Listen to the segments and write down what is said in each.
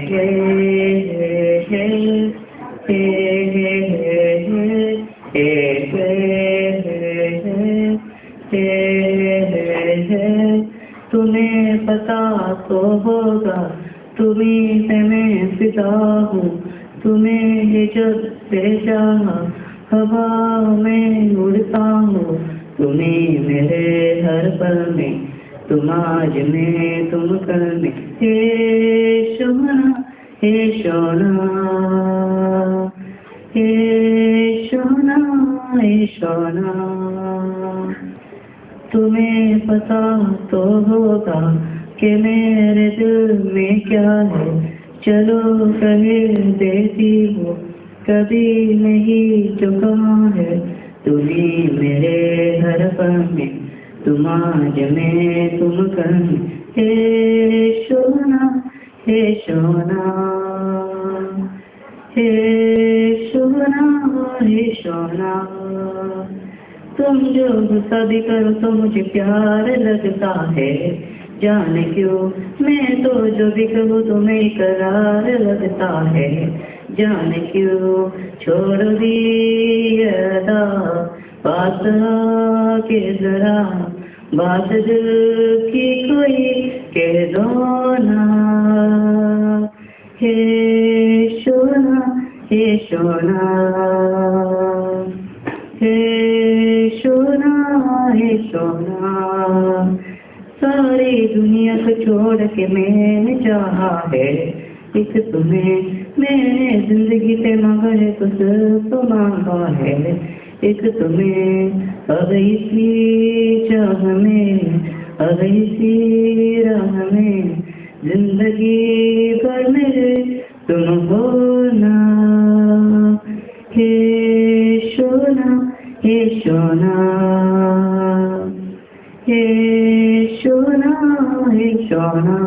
हे हे हे हे तुम्हें पता तो होगा तुम्हीं से मैं फिदा हूँ तुम्हें ये जब से चाहा हवा में उड़ता हूँ तुम्हीं मेरे हर पल में तुम आज में तुम कल में हे सोना हे सोना हे सोना हे सोना तुम्हें पता तो होगा कि मेरे दिल में क्या है चलो कह देती हो कभी नहीं चुका है तुम्हीं मेरे हर पल में तुम आज में तुम कल में हे सोना हे सोना हे सोना हे सोना तुम जो गुस्सा भी करो तो मुझे प्यार लगता है जाने क्यों मैं तो जो भी कहूँ तुम्हें इकरार लगता है जाने क्यों छोड़ दी अदा बात के जरा बात दिल की कोई कह दो ना हे सोना हे सोना हे सोना हे सोना सारी दुनिया को छोड़ के मैंने चाहा है एक तुम्हें मैंने जिंदगी पे मगर कुछ तो मांगा है एक तुम्हें अब इसी चाह में अब इसी राह में जिंदगी भर मेरे तुम हो ना हे सोना हे सोना हे सोना हे सोना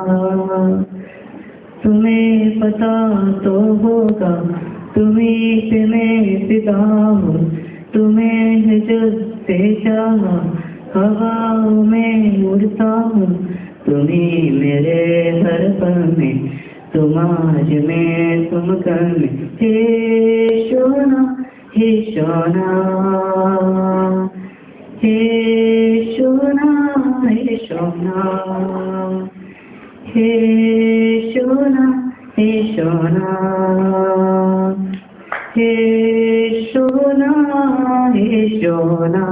तुम्हें पता तो होगा तुम्हीं से मैं फिदा हूँ तुम्हें जब से चाहा हवाओं में उड़ता हूँ तुम्हीं मेरे हर पल में तुम आज में तुम कल में हे सोना हे सोना हे सोना हे सोना हे सोना हे सोना हे सोना हे सोना